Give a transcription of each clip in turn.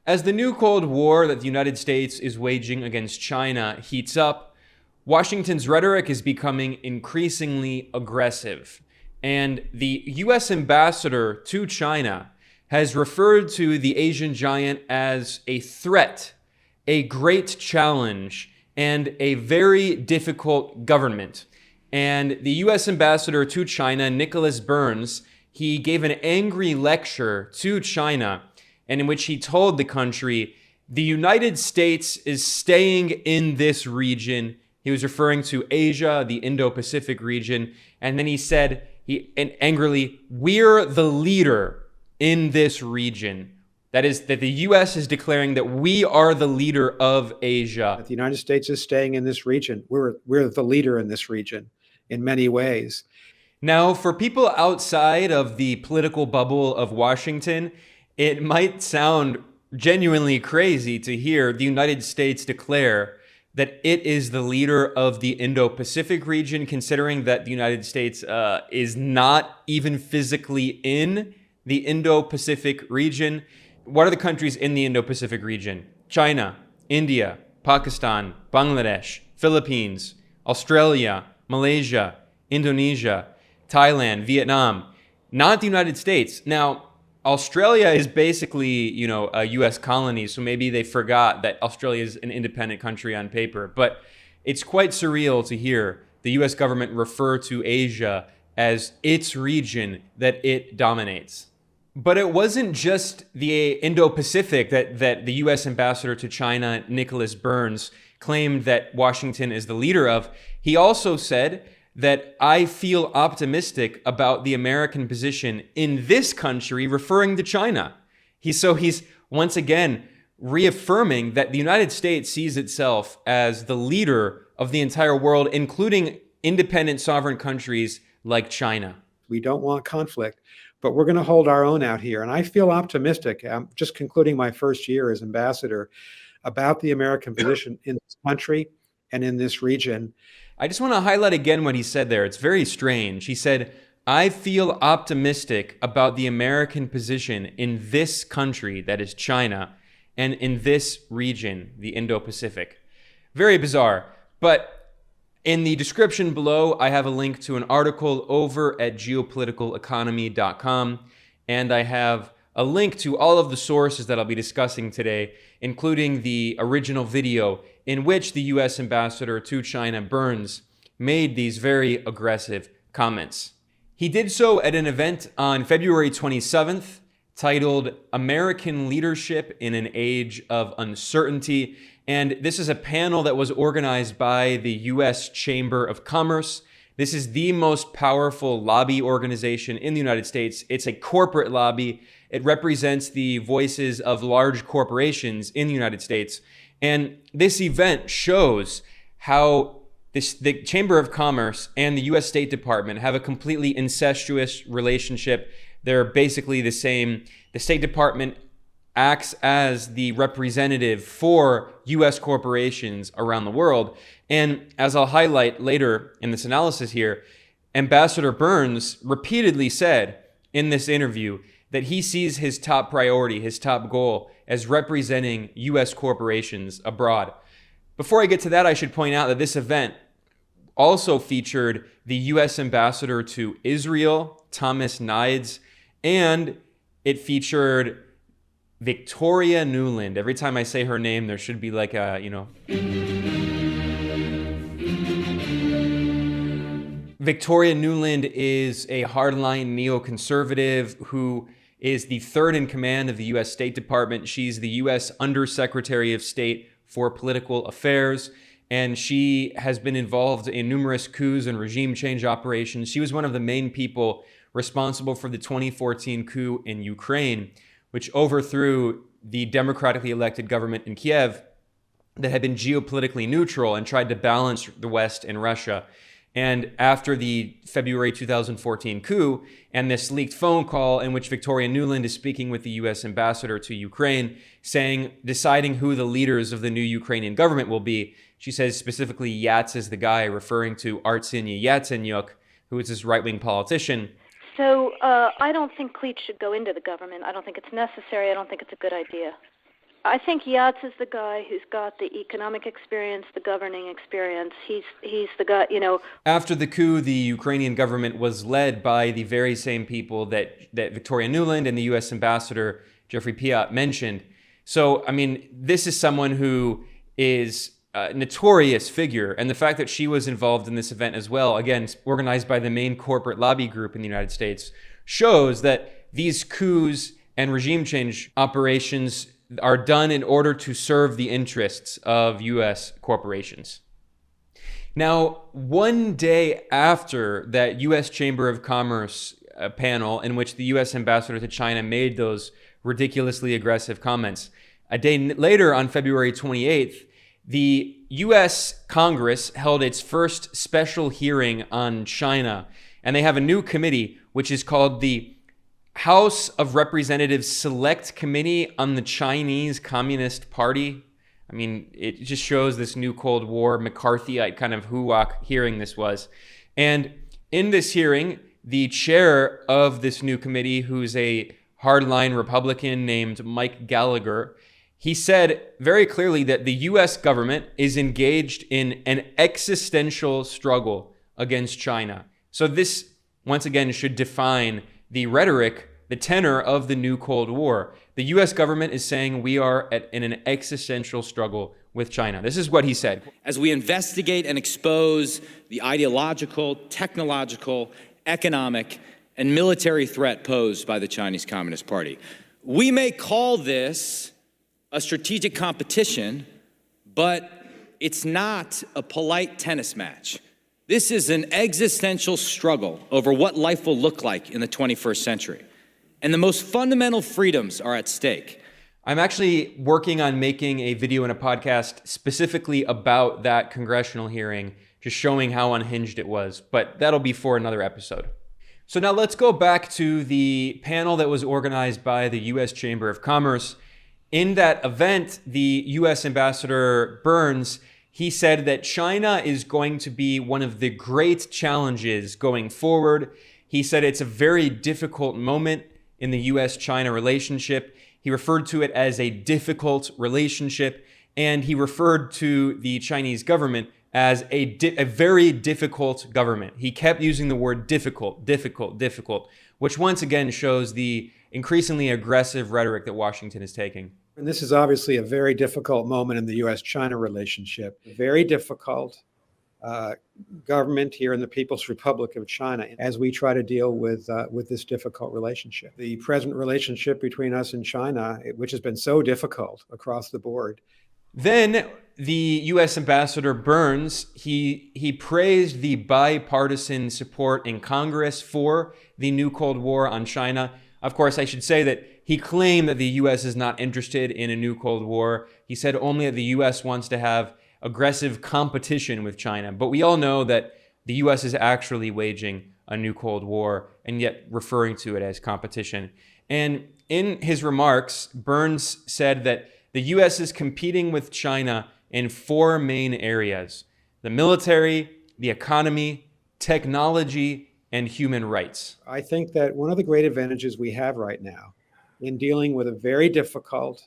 As the new Cold War that the United States is waging against China heats up, Washington's rhetoric is becoming increasingly aggressive. And the US ambassador to China has referred to the Asian giant as a threat, a great challenge, and a very difficult government. And the US ambassador to China, Nicholas Burns, he gave an angry lecture to China, and in which he told the country, the United States is staying in this region. He was referring to Asia, the Indo-Pacific region. And then he said, angrily, we're the leader in this region. That is, that the U.S. is declaring that we are the leader of Asia. The United States is staying in this region. We're the leader in this region in many ways. Now, for people outside of the political bubble of Washington, it might sound genuinely crazy to hear the United States declare that it is the leader of the Indo-Pacific region, considering that the United States is not even physically in the Indo-Pacific region. What are the countries in the Indo-Pacific region? China, India, Pakistan, Bangladesh, Philippines, Australia, Malaysia, Indonesia, Thailand, Vietnam, not the United States. Now, Australia is basically, a U.S. colony, so maybe they forgot that Australia is an independent country on paper. But it's quite surreal to hear the U.S. government refer to Asia as its region that it dominates. But it wasn't just the Indo-Pacific that the U.S. ambassador to China, Nicholas Burns, claimed that Washington is the leader of. He also said that I feel optimistic about the American position in this country, referring to China. He's once again reaffirming that the United States sees itself as the leader of the entire world, including independent sovereign countries like China. We don't want conflict, but we're going to hold our own out here. And I feel optimistic. I'm just concluding my first year as ambassador about the American position in this country and in this region. I just want to highlight again what he said there. It's very strange. He said, I feel optimistic about the American position in this country, that is China, and in this region, the Indo-Pacific. Very bizarre. But in the description below, I have a link to an article over at geopoliticaleconomy.com, and I have a link to all of the sources that I'll be discussing today, including the original video in which the U.S. ambassador to China, Burns, made these very aggressive comments. He did so at an event on February 27th titled American Leadership in an Age of Uncertainty. And this is a panel that was organized by the U.S. Chamber of Commerce. This is the most powerful lobby organization in the United States. It's a corporate lobby. It represents the voices of large corporations in the United States. And this event shows how the Chamber of Commerce and the U.S. State Department have a completely incestuous relationship. They're basically the same. The State Department acts as the representative for U.S. corporations around the world. And as I'll highlight later in this analysis here, Ambassador Burns repeatedly said in this interview that he sees his top priority, his top goal, as representing U.S. corporations abroad. Before I get to that, I should point out that this event also featured the U.S. ambassador to Israel, Thomas Nides, and it featured Victoria Nuland. Every time I say her name, there should be like a, Victoria Nuland is a hardline neoconservative who is the third in command of the U.S. State Department. She's the U.S. Undersecretary of State for Political Affairs, and she has been involved in numerous coups and regime change operations. She was one of the main people responsible for the 2014 coup in Ukraine, which overthrew the democratically elected government in Kiev that had been geopolitically neutral and tried to balance the West and Russia. And after the February 2014 coup and this leaked phone call in which Victoria Nuland is speaking with the U.S. ambassador to Ukraine, deciding who the leaders of the new Ukrainian government will be, she says specifically Yats is the guy, referring to Arseniy Yatsenyuk, who is this right-wing politician. So I don't think Cleach should go into the government. I don't think it's necessary. I don't think it's a good idea. I think Yats is the guy who's got the economic experience, the governing experience. He's the guy, After the coup, the Ukrainian government was led by the very same people that Victoria Nuland and the U.S. ambassador Jeffrey Piat mentioned. So, I mean, this is someone who is a notorious figure, and the fact that she was involved in this event as well, again, organized by the main corporate lobby group in the United States, shows that these coups and regime change operations are done in order to serve the interests of U.S. corporations. Now, one day after that U.S. Chamber of Commerce panel in which the U.S. ambassador to China made those ridiculously aggressive comments, a day later on February 28th, the U.S. Congress held its first special hearing on China, and they have a new committee which is called the House of Representatives Select Committee on the Chinese Communist Party. I mean, it just shows this new Cold War McCarthyite kind of hoo-wah hearing this was. And in this hearing, the chair of this new committee, who's a hardline Republican named Mike Gallagher, he said very clearly that the U.S. government is engaged in an existential struggle against China. So this, once again, should define the rhetoric, the tenor of the new Cold War. The U.S. government is saying we are in an existential struggle with China. This is what he said. As we investigate and expose the ideological, technological, economic, and military threat posed by the Chinese Communist Party, we may call this a strategic competition, but it's not a polite tennis match. This is an existential struggle over what life will look like in the 21st century. And the most fundamental freedoms are at stake. I'm actually working on making a video and a podcast specifically about that congressional hearing, just showing how unhinged it was. But that'll be for another episode. So now let's go back to the panel that was organized by the U.S. Chamber of Commerce. In that event, the U.S. Ambassador Burns, he said that China is going to be one of the great challenges going forward. He said it's a very difficult moment in the U.S.-China relationship. He referred to it as a difficult relationship, and he referred to the Chinese government as a very difficult government. He kept using the word difficult, which once again shows the increasingly aggressive rhetoric that Washington is taking. And this is obviously a very difficult moment in the U.S.-China relationship. Very difficult government here in the People's Republic of China as we try to deal with this difficult relationship. The present relationship between us and China, which has been so difficult across the board. Then the U.S. Ambassador Burns, he praised the bipartisan support in Congress for the new Cold War on China. Of course, I should say that he claimed that the U.S. is not interested in a new Cold War. He said only that the U.S. wants to have aggressive competition with China. But we all know that the U.S. is actually waging a new Cold War and yet referring to it as competition. And in his remarks, Burns said that the U.S. is competing with China in four main areas: the military, the economy, technology, and human rights. I think that one of the great advantages we have right now in dealing with a very difficult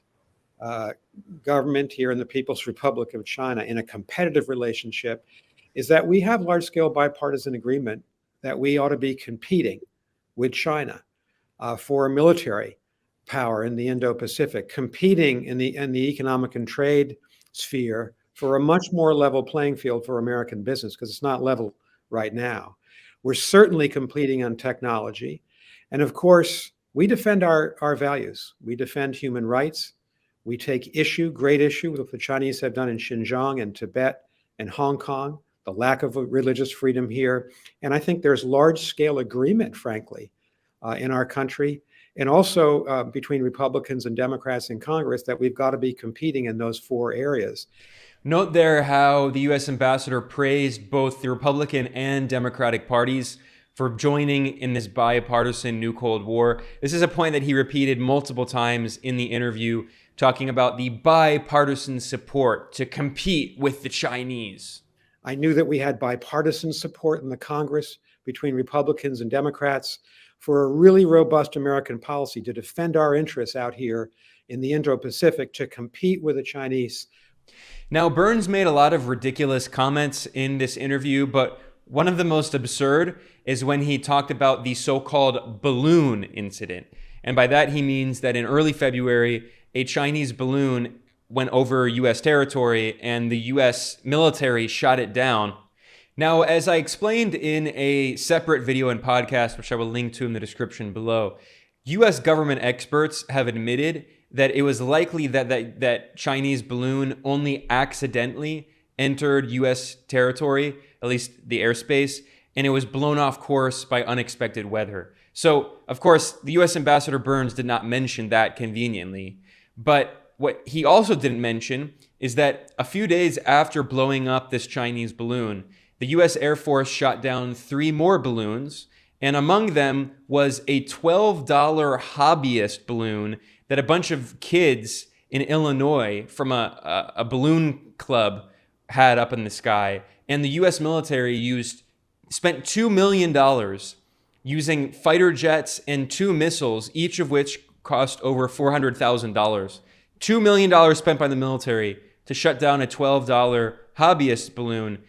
government here in the People's Republic of China in a competitive relationship is that we have large-scale bipartisan agreement that we ought to be competing with China for a military power in the Indo-Pacific, competing in the economic and trade sphere for a much more level playing field for American business, because it's not level right now. We're certainly competing on technology. And of course, we defend our values. We defend human rights. We take great issue with what the Chinese have done in Xinjiang and Tibet and Hong Kong, the lack of religious freedom here. And I think there's large-scale agreement, frankly, in our country, and also between Republicans and Democrats in Congress, that we've got to be competing in those four areas. Note there how the U.S. ambassador praised both the Republican and Democratic parties for joining in this bipartisan new Cold War. This is a point that he repeated multiple times in the interview, talking about the bipartisan support to compete with the Chinese. I knew that we had bipartisan support in the Congress between Republicans and Democrats for a really robust American policy to defend our interests out here in the Indo-Pacific to compete with the Chinese. Now, Burns made a lot of ridiculous comments in this interview, but one of the most absurd is when he talked about the so-called balloon incident. And by that, he means that in early February, a Chinese balloon went over U.S. territory and the U.S. military shot it down. Now, as I explained in a separate video and podcast, which I will link to in the description below, U.S. government experts have admitted that it was likely that Chinese balloon only accidentally entered U.S. territory, at least the airspace, and it was blown off course by unexpected weather. So, of course, the U.S. Ambassador Burns did not mention that conveniently. But what he also didn't mention is that a few days after blowing up this Chinese balloon, the U.S. Air Force shot down 3 more balloons, and among them was a $12 hobbyist balloon that a bunch of kids in Illinois from a balloon club had up in the sky. And the U.S. military spent $2 million using fighter jets and 2 missiles, each of which cost over $400,000. $2 million spent by the military to shut down a $12 hobbyist balloon.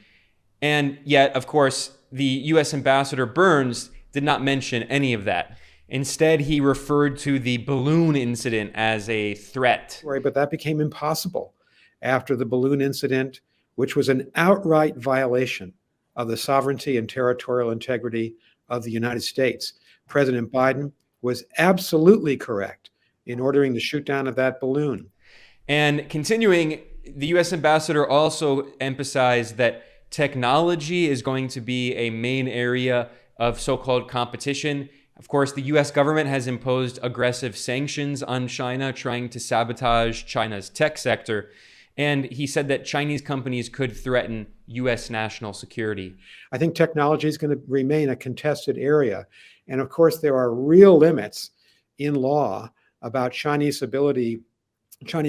And yet, of course, the U.S. Ambassador Burns did not mention any of that. Instead, he referred to the balloon incident as a threat. Right, but that became impossible after the balloon incident, which was an outright violation of the sovereignty and territorial integrity of the United States. President Biden was absolutely correct in ordering the shoot down of that balloon. And continuing, the U.S. ambassador also emphasized that technology is going to be a main area of so-called competition. Of course, the U.S. government has imposed aggressive sanctions on China, trying to sabotage China's tech sector. And he said that Chinese companies could threaten U.S. national security. I think technology is going to remain a contested area. And of course, there are real limits in law about Chinese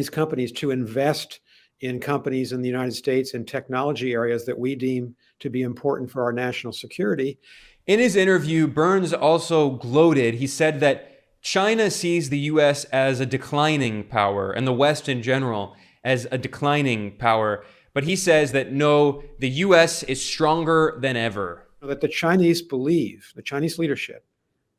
companies to invest in companies in the United States in technology areas that we deem to be important for our national security. In his interview, Burns also gloated. He said that China sees the U.S. as a declining power and the West in general as a declining power. But he says that no, the U.S. is stronger than ever. That the Chinese believe, the Chinese leadership,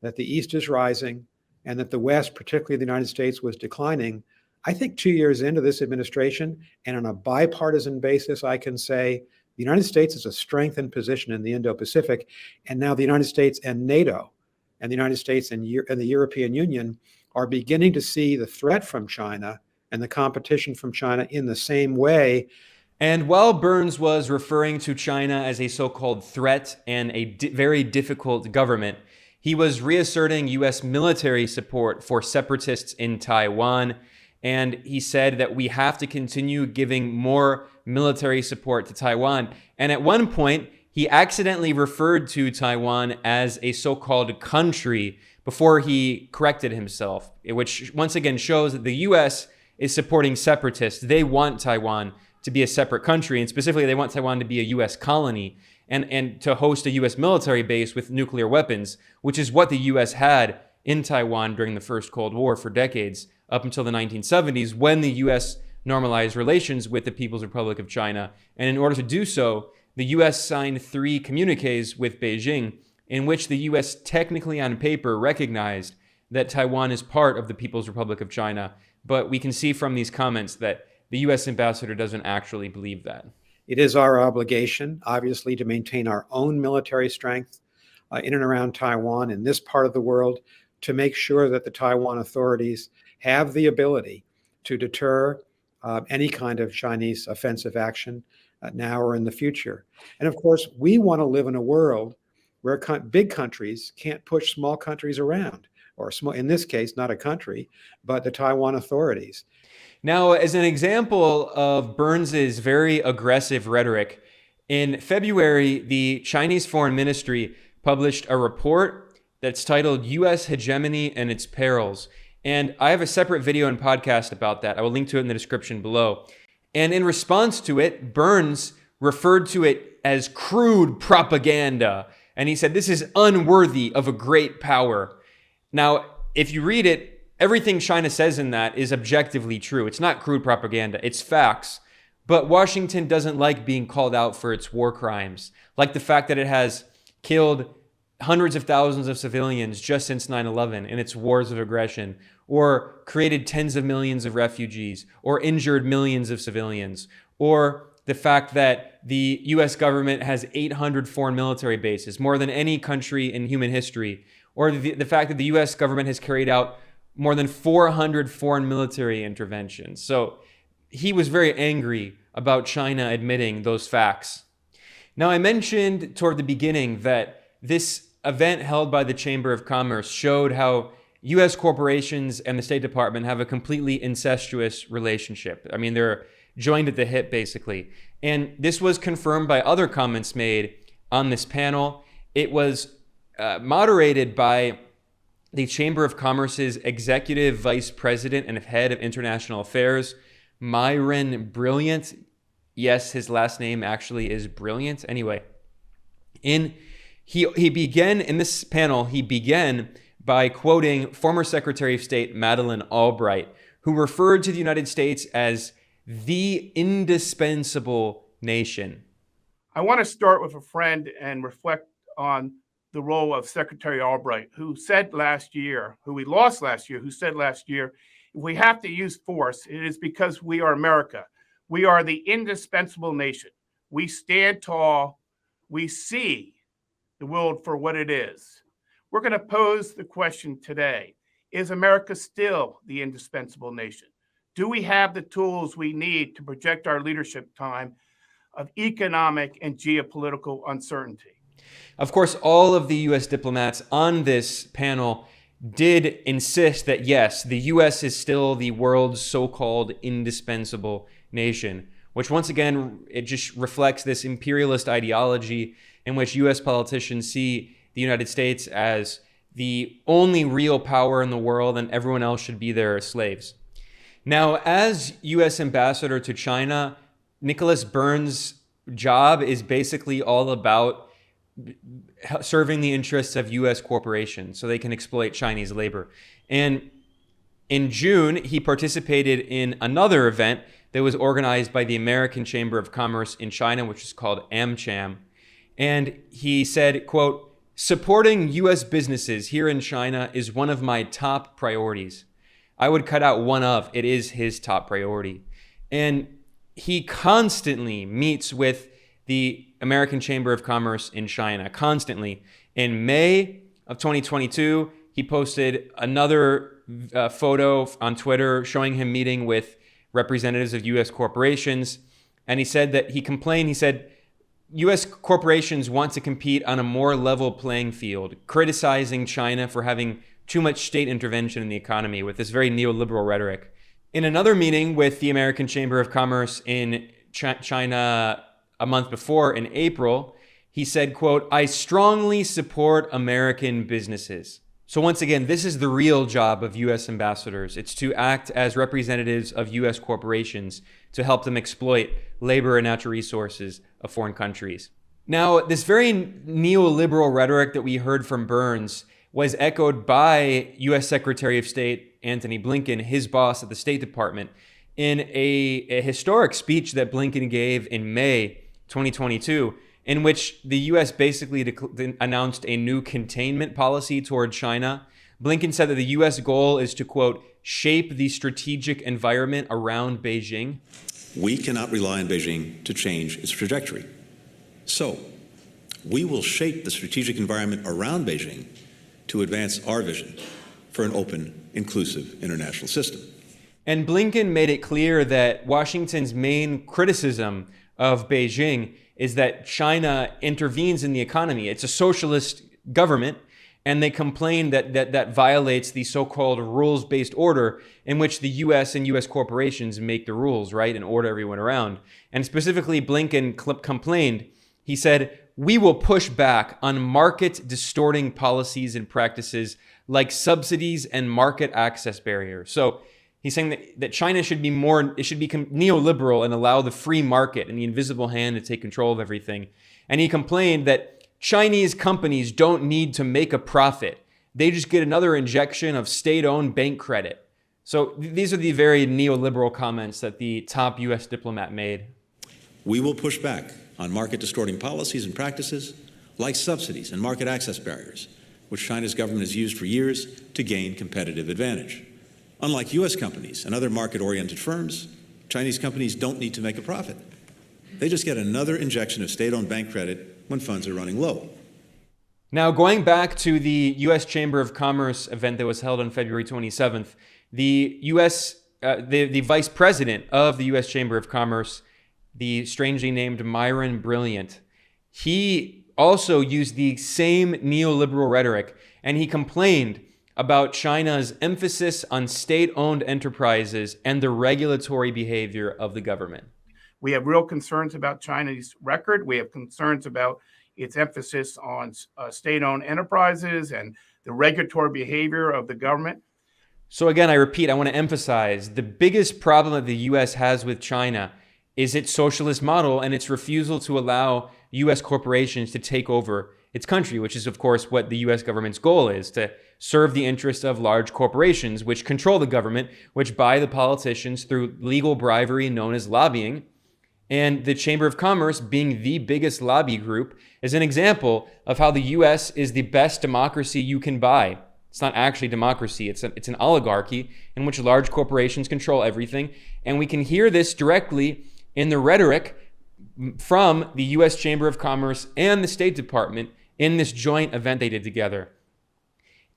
that the East is rising and that the West, particularly the United States, was declining. I think 2 years into this administration, and on a bipartisan basis, I can say the United States is a strengthened position in the Indo-Pacific, and now the United States and NATO and the United States and the European Union are beginning to see the threat from China and the competition from China in the same way. And while Burns was referring to China as a so-called threat and a very difficult government, he was reasserting U.S. military support for separatists in Taiwan. And he said that we have to continue giving more military support to Taiwan. And at one point, he accidentally referred to Taiwan as a so-called country before he corrected himself, which once again shows that the U.S. is supporting separatists. They want Taiwan to be a separate country, and specifically they want Taiwan to be a U.S. colony and to host a U.S. military base with nuclear weapons, which is what the U.S. had in Taiwan during the First Cold War for decades, up until the 1970s, when the U.S. normalized relations with the People's Republic of China. And in order to do so, the U.S. signed 3 communiques with Beijing, in which the U.S. technically on paper recognized that Taiwan is part of the People's Republic of China. But we can see from these comments that the U.S. ambassador doesn't actually believe that. It is our obligation, obviously, to maintain our own military strength in and around Taiwan, in this part of the world, to make sure that the Taiwan authorities have the ability to deter any kind of Chinese offensive action now or in the future. And of course, we want to live in a world where big countries can't push small countries around, or small, in this case, not a country, but the Taiwan authorities. Now, as an example of Burns's very aggressive rhetoric, in February, the Chinese Foreign Ministry published a report that's titled U.S. Hegemony and Its Perils. And I have a separate video and podcast about that. I will link to it in the description below. And in response to it, Burns referred to it as crude propaganda. And he said, this is unworthy of a great power. Now, if you read it, everything China says in that is objectively true. It's not crude propaganda, it's facts. But Washington doesn't like being called out for its war crimes, like the fact that it has killed hundreds of thousands of civilians just since 9/11 in its wars of aggression, or created tens of millions of refugees, or injured millions of civilians, or the fact that the US government has 800 foreign military bases, more than any country in human history, or the fact that the US government has carried out more than 400 foreign military interventions. So he was very angry about China admitting those facts. Now, I mentioned toward the beginning that this event held by the Chamber of Commerce showed how US corporations and the State Department have a completely incestuous relationship. I mean, they're joined at the hip, basically. And this was confirmed by other comments made on this panel. It was moderated by the Chamber of Commerce's Executive Vice President and Head of International Affairs, Myron Brilliant. Yes, his last name actually is Brilliant. Anyway, he began in this panel, he began by quoting former Secretary of State Madeleine Albright, who referred to the United States as the indispensable nation. I want to start with a friend and reflect on the role of Secretary Albright, who said last year, who we lost last year, who said last year, if we have to use force, it is because we are America. We are the indispensable nation. We stand tall. We see the world for what it is. We're going to pose the question today, is America still the indispensable nation? Do we have the tools we need to project our leadership time of economic and geopolitical uncertainty? Of course, all of the U.S. diplomats on this panel did insist that, yes, the U.S. is still the world's so-called indispensable nation, which once again, it just reflects this imperialist ideology in which U.S. politicians see the United States as the only real power in the world and everyone else should be their slaves. Now, as U.S. ambassador to China, Nicholas Burns' job is basically all about serving the interests of U.S. corporations so they can exploit Chinese labor. And in June, he participated in another event that was organized by the American Chamber of Commerce in China, which is called AmCham. And he said, quote, "Supporting U.S. businesses here in China is one of my top priorities." I would cut out one of, it is his top priority. And he constantly meets with the American Chamber of Commerce in China, constantly. In May of 2022, he posted another photo on Twitter showing him meeting with representatives of U.S. corporations. And he said that he said, U.S. corporations want to compete on a more level playing field, criticizing China for having too much state intervention in the economy with this very neoliberal rhetoric. In another meeting with the American Chamber of Commerce in China a month before, in April, he said, quote, "I strongly support American businesses." So once again, this is the real job of U.S. ambassadors. It's to act as representatives of U.S. corporations to help them exploit labor and natural resources of foreign countries. Now, this very neoliberal rhetoric that we heard from Burns was echoed by U.S. Secretary of State Antony Blinken, his boss at the State Department, in a historic speech that Blinken gave in May 2022, in which the U.S. basically announced a new containment policy toward China. Blinken said that the U.S. goal is to, quote, "shape the strategic environment around Beijing." We cannot rely on Beijing to change its trajectory. So, we will shape the strategic environment around Beijing to advance our vision for an open, inclusive international system. And Blinken made it clear that Washington's main criticism of Beijing is that China intervenes in the economy. It's a socialist government, and they complain that violates the so-called rules-based order in which the U.S. and U.S. corporations make the rules, right, and order everyone around. And specifically, Blinken complained, he said, "We will push back on market-distorting policies and practices like subsidies and market access barriers." So he's saying that China should be it should become neoliberal and allow the free market and the invisible hand to take control of everything. And he complained that Chinese companies don't need to make a profit. they just get another injection of state-owned bank credit. So these are the very neoliberal comments that the top U.S. diplomat made. We will push back on market-distorting policies and practices like subsidies and market access barriers, which China's government has used for years to gain competitive advantage. Unlike U.S. companies and other market-oriented firms, Chinese companies don't need to make a profit. They just get another injection of state-owned bank credit when funds are running low. Now, going back to the U.S. Chamber of Commerce event that was held on February 27th, the vice president of the U.S. Chamber of Commerce, the strangely named Myron Brilliant, he also used the same neoliberal rhetoric, and he complained about China's emphasis on state-owned enterprises and the regulatory behavior of the government. We have real concerns about China's record. We have concerns about its emphasis on state-owned enterprises and the regulatory behavior of the government. So again, I repeat, I want to emphasize the biggest problem that the U.S. has with China is its socialist model and its refusal to allow U.S. corporations to take over its country, which is, of course, what the U.S. government's goal is, to serve the interests of large corporations, which control the government, which buy the politicians through legal bribery known as lobbying. And the Chamber of Commerce, being the biggest lobby group, is an example of how the U.S. is the best democracy you can buy. It's not actually democracy. It's an oligarchy in which large corporations control everything. And we can hear this directly in the rhetoric from the U.S. Chamber of Commerce and the State Department in this joint event they did together.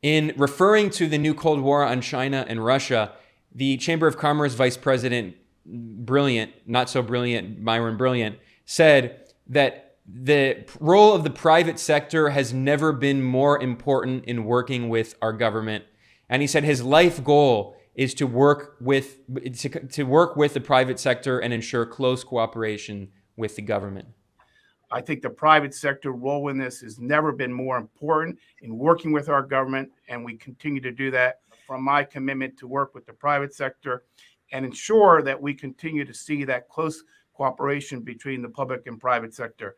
In referring to the new Cold War on China and Russia, the Chamber of Commerce Vice President Brilliant, not so brilliant, Myron Brilliant, said that the role of the private sector has never been more important in working with our government. And he said his life goal is to work with the private sector and ensure close cooperation with the government. I think the private sector role in this has never been more important in working with our government, and we continue to do that. From my commitment to work with the private sector and ensure that we continue to see that close cooperation between the public and private sector.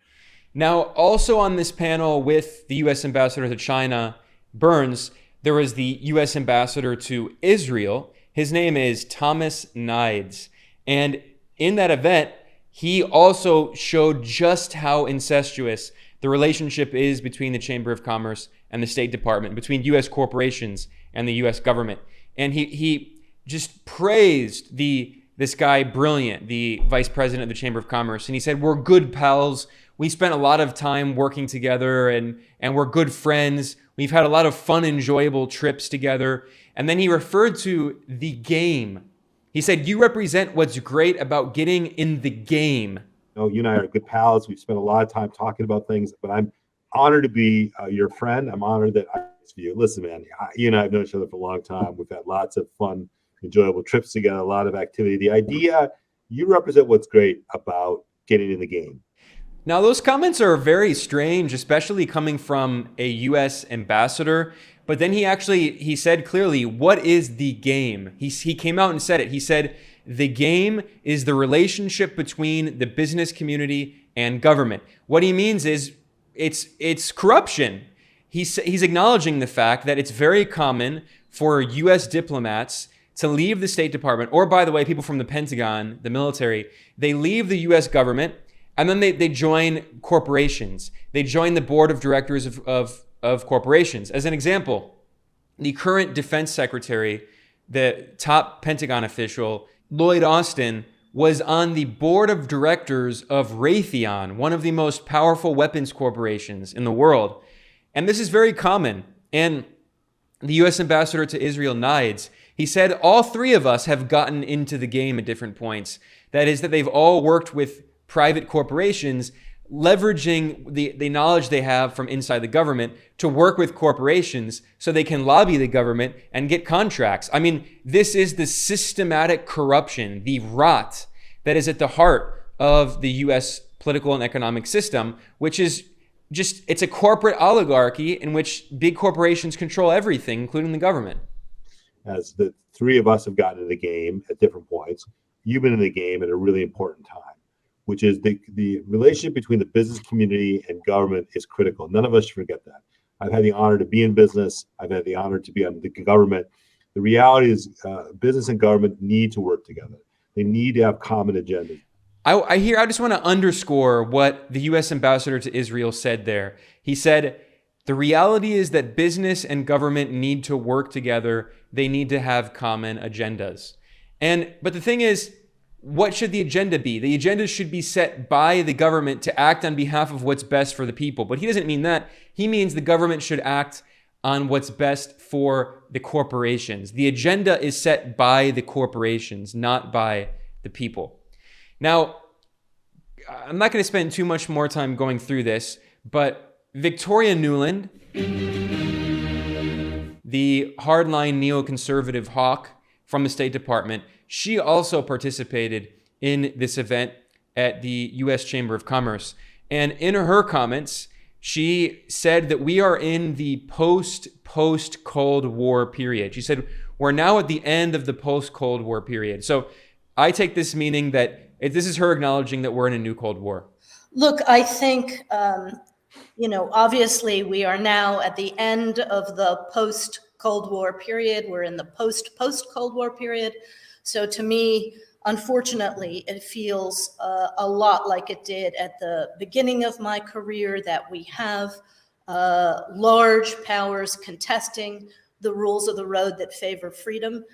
Now, also on this panel with the U.S. ambassador to China, Burns, there was the U.S. ambassador to Israel. His name is Thomas Nides. And in that event, he also showed just how incestuous the relationship is between the Chamber of Commerce and the State Department, between U.S. corporations and the U.S. government. And he just praised this guy Brilliant, the vice president of the Chamber of Commerce. And he said, we're good pals. We spent a lot of time working together and we're good friends. We've had a lot of fun, enjoyable trips together. And then he referred to the game. He said, you represent what's great about getting in the game. You and I are good pals. We've spent a lot of time talking about things, but I'm honored to be your friend. I'm honored that I asked you. Listen, man, you and I have known each other for a long time. We've had lots of fun, enjoyable trips together, a lot of activity. The idea, you represent what's great about getting in the game. Now, those comments are very strange, especially coming from a U.S. ambassador. But then he said clearly, what is the game? He came out and said it. He said, the game is the relationship between the business community and government. What he means is it's corruption. He's acknowledging the fact that it's very common for U.S. diplomats to leave the State Department, or by the way, people from the Pentagon, the military, they leave the U.S. government and then they join corporations. They join the board of directors of corporations. As an example, the current defense secretary, the top Pentagon official, Lloyd Austin, was on the board of directors of Raytheon, one of the most powerful weapons corporations in the world. And this is very common. And the U.S. ambassador to Israel, Nides, he said, all three of us have gotten into the game at different points. That is, that they've all worked with private corporations, leveraging the knowledge they have from inside the government to work with corporations so they can lobby the government and get contracts. I mean, this is the systematic corruption, the rot that is at the heart of the U.S. political and economic system, which is it's a corporate oligarchy in which big corporations control everything, including the government. As the three of us have gotten into the game at different points, you've been in the game at a really important time, which is the relationship between the business community and government is critical. None of us should forget that. I've had the honor to be in business. I've had the honor to be on the government. The reality is business and government need to work together. They need to have common agendas. I just want to underscore what the U.S. ambassador to Israel said there. He said, the reality is that business and government need to work together. They need to have common agendas. But the thing is, what should the agenda be? The agenda should be set by the government to act on behalf of what's best for the people. But he doesn't mean that. He means the government should act on what's best for the corporations. The agenda is set by the corporations, not by the people. Now, I'm not going to spend too much more time going through this, but Victoria Nuland, the hardline neoconservative hawk from the State Department, she also participated in this event at the U.S. Chamber of Commerce. And in her comments, she said that we are in the post-Cold War period. She said, we're now at the end of the post-Cold War period. So I take this meaning that this is her acknowledging that we're in a new Cold War. Look, I think, obviously we are now at the end of the post-Cold War period. We're in the post-Cold War period. So to me, unfortunately, it feels a lot like it did at the beginning of my career, that we have large powers contesting the rules of the road that favor freedom.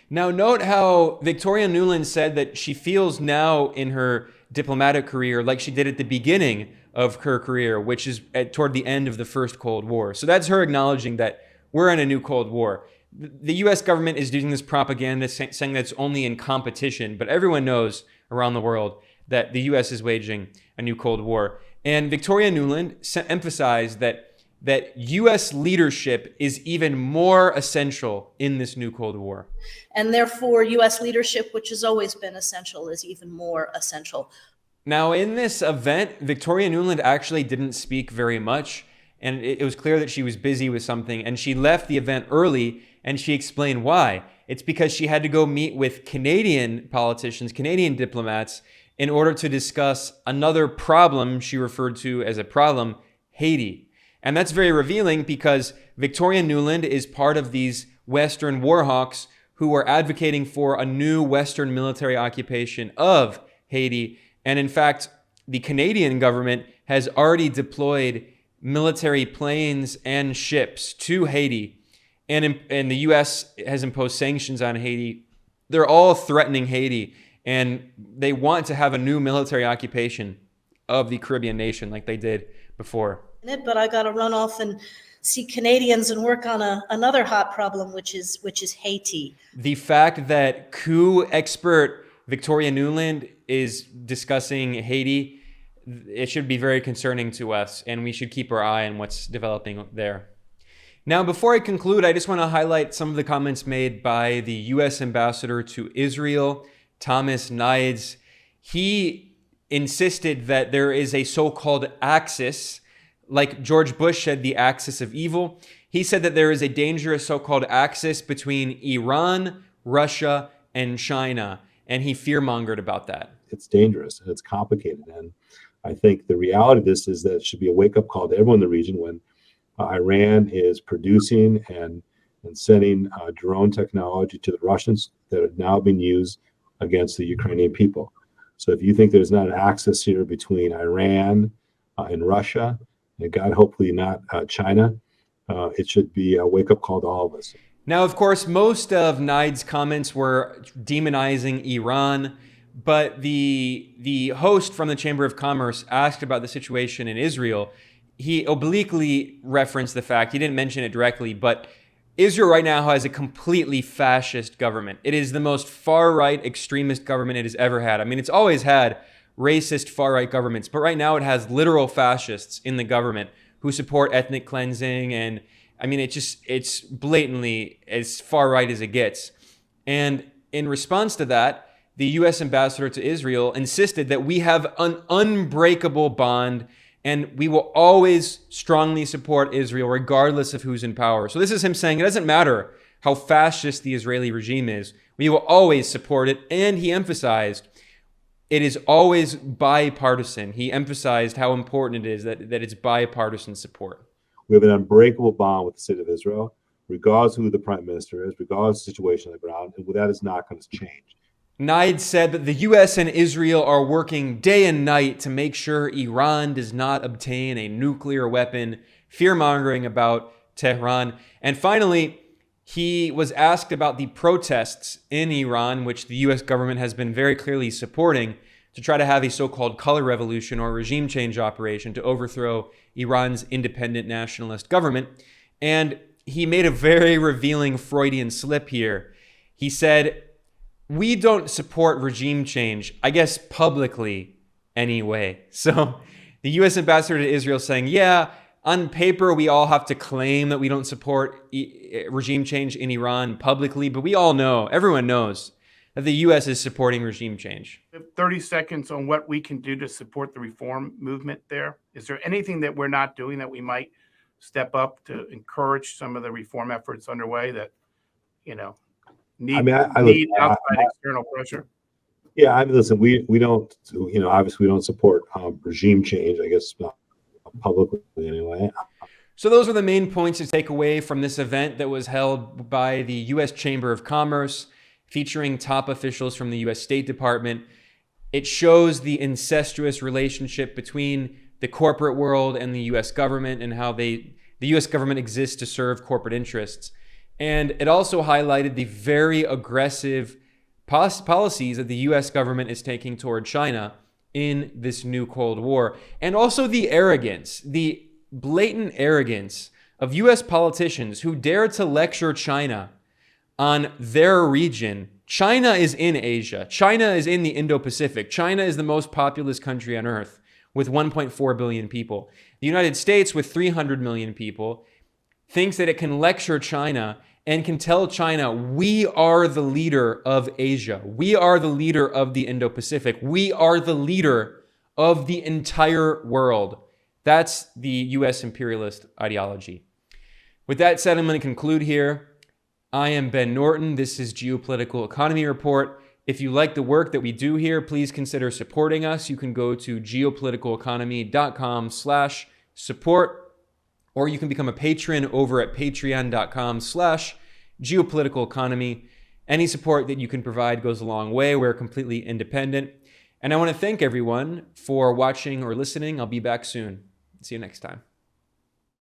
Now, note how Victoria Nuland said that she feels now in her diplomatic career like she did at the beginning of her career, which is toward the end of the first Cold War. So that's her acknowledging that we're in a new Cold War. The U.S. government is using this propaganda saying that it's only in competition, but everyone knows around the world that the U.S. is waging a new Cold War. And Victoria Nuland emphasized that U.S. leadership is even more essential in this new Cold War. And therefore, U.S. leadership, which has always been essential, is even more essential. Now, in this event, Victoria Nuland actually didn't speak very much, and it was clear that she was busy with something, and she left the event early, and she explained why. It's because she had to go meet with Canadian politicians, Canadian diplomats, in order to discuss another problem she referred to as a problem, Haiti. And that's very revealing because Victoria Nuland is part of these Western war hawks who are advocating for a new Western military occupation of Haiti. And in fact, the Canadian government has already deployed military planes and ships to Haiti. And the U.S. has imposed sanctions on Haiti. They're all threatening Haiti. And they want to have a new military occupation of the Caribbean nation like they did before. But I got to run off and see Canadians and work on another hot problem, which is Haiti. The fact that coup expert Victoria Nuland is discussing Haiti, it should be very concerning to us, and we should keep our eye on what's developing there. Now, before I conclude, I just want to highlight some of the comments made by the U.S. ambassador to Israel, Thomas Nides. He insisted that there is a so-called axis, like George Bush said, the axis of evil. He said that there is a dangerous so-called axis between Iran, Russia, and China, and he fear-mongered about that. It's dangerous and it's complicated. And I think the reality of this is that it should be a wake-up call to everyone in the region when Iran is producing and sending drone technology to the Russians that have now been used against the Ukrainian people. So if you think there's not an axis here between Iran and Russia, and God, hopefully not China, it should be a wake-up call to all of us. Now, of course, most of Nides' comments were demonizing Iran, but the host from the Chamber of Commerce asked about the situation in Israel. He obliquely referenced the fact, he didn't mention it directly, but Israel right now has a completely fascist government. It is the most far-right extremist government it has ever had. I mean, it's always had racist far-right governments, but right now it has literal fascists in the government who support ethnic cleansing, and I mean, it's blatantly as far-right as it gets. And in response to that, the U.S. ambassador to Israel insisted that we have an unbreakable bond and we will always strongly support Israel regardless of who's in power. So this is him saying it doesn't matter how fascist the Israeli regime is, we will always support it. And he emphasized it is always bipartisan. He emphasized how important it is that it's bipartisan support. We have an unbreakable bond with the state of Israel, regardless of who the prime minister is, regardless of the situation on the ground, and that is not going to change. Naid said that the U.S. and Israel are working day and night to make sure Iran does not obtain a nuclear weapon, fear-mongering about Tehran. And finally, he was asked about the protests in Iran, which the U.S. government has been very clearly supporting to try to have a so-called color revolution or regime change operation to overthrow Iran's independent nationalist government. And he made a very revealing Freudian slip here. He said, "We don't support regime change, I guess publicly anyway." So the U.S. ambassador to Israel saying, yeah, on paper, we all have to claim that we don't support regime change in Iran publicly, but we all know, everyone knows, that the U.S. is supporting regime change. 30 seconds on what we can do to support the reform movement there. Is there anything that we're not doing that we might step up to encourage some of the reform efforts underway that, need outside external pressure? Yeah, I mean, listen, we don't, obviously we don't support regime change, I guess, not publicly anyway. So those are the main points to take away from this event that was held by the U.S. Chamber of Commerce, featuring top officials from the U.S. State Department. It shows the incestuous relationship between the corporate world and the U.S. government and how the U.S. government exists to serve corporate interests. And it also highlighted the very aggressive policies that the U.S. government is taking toward China in this new Cold War. And also the arrogance, the blatant arrogance of U.S. politicians who dare to lecture China on their region. China is in Asia. China is in the Indo-Pacific. China is the most populous country on earth with 1.4 billion people. The United States, with 300 million people, thinks that it can lecture China and can tell China, we are the leader of Asia. We are the leader of the Indo-Pacific. We are the leader of the entire world. That's the U.S. imperialist ideology. With that said, I'm going to conclude here. I am Ben Norton. This is Geopolitical Economy Report. If you like the work that we do here, please consider supporting us. You can go to geopoliticaleconomy.com/support, or you can become a patron over at patreon.com/geopoliticaleconomy. Any support that you can provide goes a long way. We're completely independent. And I want to thank everyone for watching or listening. I'll be back soon. See you next time.